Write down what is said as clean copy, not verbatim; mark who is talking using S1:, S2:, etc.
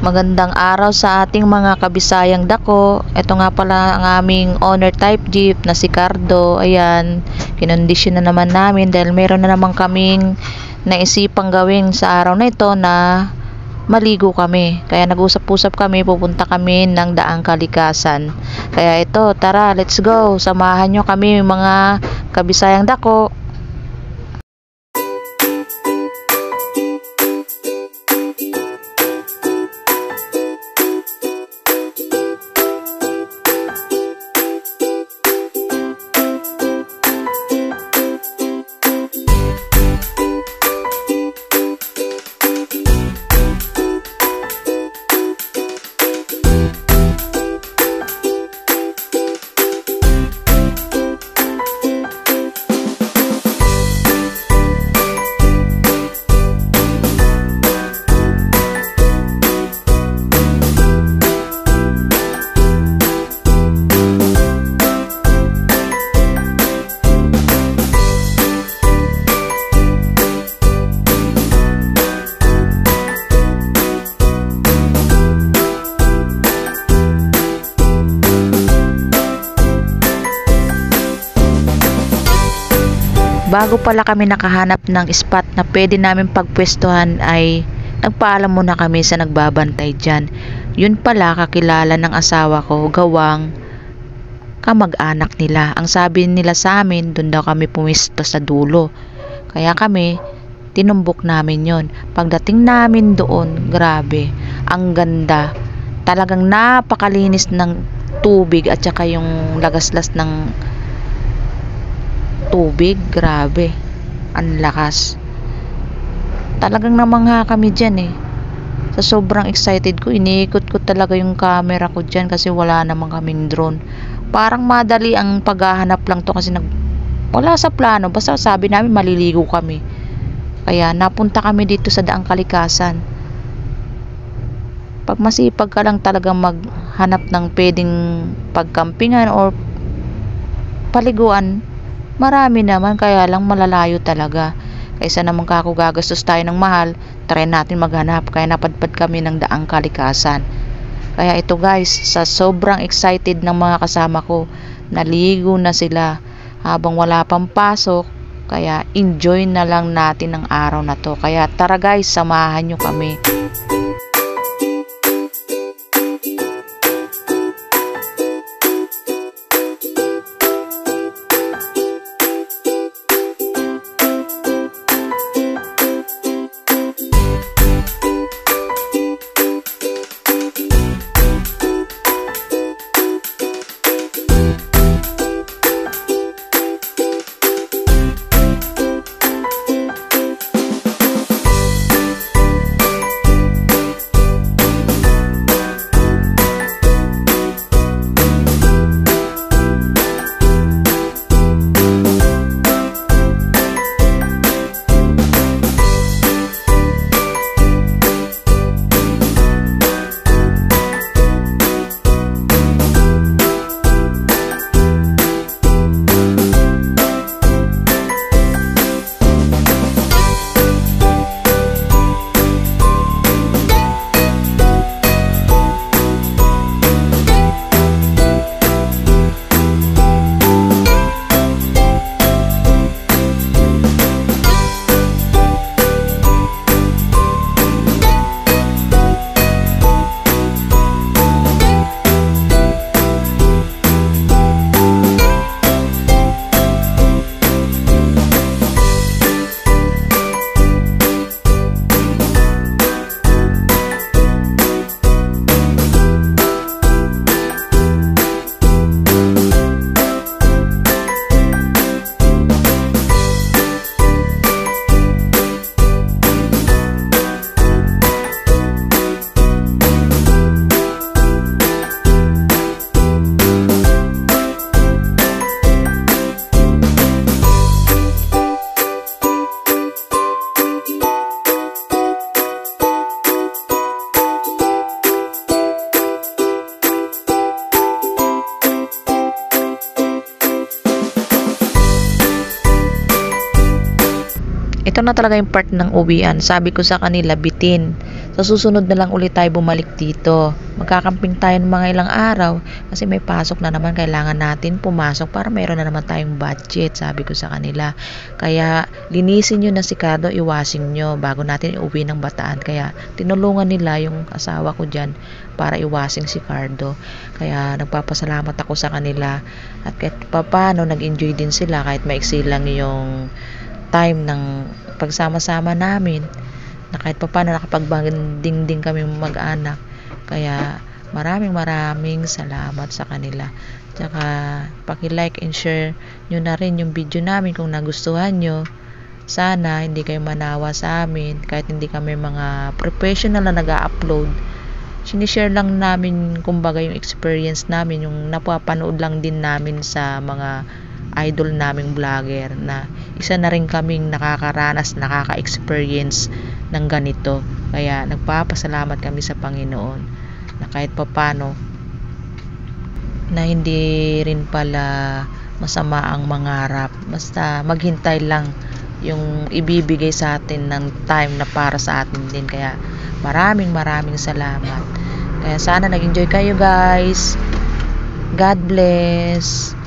S1: Magandang araw sa ating mga kabisayang dako. Ito nga pala ang aming owner type jeep na si Cardo. Ayan, kinondisyon na naman namin dahil meron na naman kaming naisipang gawin sa araw na ito na maligo kami. Kaya nag-usap-usap kami, pupunta kami ng Daang Kalikasan. Kaya ito, tara, let's go. Samahan nyo kami mga kabisayang dako. Bago pala kami nakahanap ng spot na pwede namin pagpwestuhan ay nagpaalam muna kami sa nagbabantay dyan. Yun pala kakilala ng asawa ko, gawang kamag-anak nila. Ang sabi nila sa amin, doon daw kami pumisto sa dulo. Kaya kami, tinumbok namin yon. Pagdating namin doon, grabe, ang ganda. Talagang napakalinis ng tubig at saka yung lagaslas ng tubig, grabe, ang lakas. Talagang namangha kami dyan sa sobrang excited ko. Iniikot ko talaga yung camera ko dyan kasi wala naman kaming drone. Parang madali ang paghahanap lang to kasi wala sa plano, basta sabi namin maliligo kami. Kaya napunta kami dito sa Daang Kalikasan. Pag masipag ka lang talagang maghanap ng pwedeng pagkampingan or paliguan, marami naman, kaya lang malalayo talaga. Kaysa naman kako gagastos tayo ng mahal, try natin maghanap. Kaya napadpad kami ng Daang Kalikasan. Kaya ito guys, sa sobrang excited ng mga kasama ko, naligo na sila habang wala pang pasok. Kaya enjoy na lang natin ang araw na to. Kaya tara guys, samahan nyo kami. Ito na talaga yung part ng uwian. Sabi ko sa kanila, bitin. Sa susunod na lang ulit tayo bumalik dito. Magkakamping tayo ng mga ilang araw kasi may pasok na naman, kailangan natin pumasok para mayroon na naman tayong budget, sabi ko sa kanila. Kaya linisin nyo na si Cardo, iwasing nyo bago natin iuwi ng Bataan. Kaya tinulungan nila yung asawa ko dyan para iwasing si Cardo. Kaya nagpapasalamat ako sa kanila at kahit papano nag-enjoy din sila kahit maiksi lang yung time ng pagsama-sama namin, na kahit papano nakapag-bonding din kami mag-anak. Kaya maraming salamat sa kanila. Tsaka paki-like and share nyo na rin yung video namin kung nagustuhan nyo. Sana hindi kayo manawa sa amin kahit hindi kami mga professional na nag-upload. Sinishare lang namin kumbaga yung experience namin, yung napapanood lang din namin sa mga idol naming vlogger, na isa na rin kaming nakakaranas, nakaka-experience ng ganito. Kaya nagpapasalamat kami sa Panginoon na kahit papano na hindi rin pala masama ang mangarap, basta maghintay lang yung ibibigay sa atin ng time na para sa atin din. Kaya maraming salamat. Kaya sana nag-enjoy kayo guys. God bless.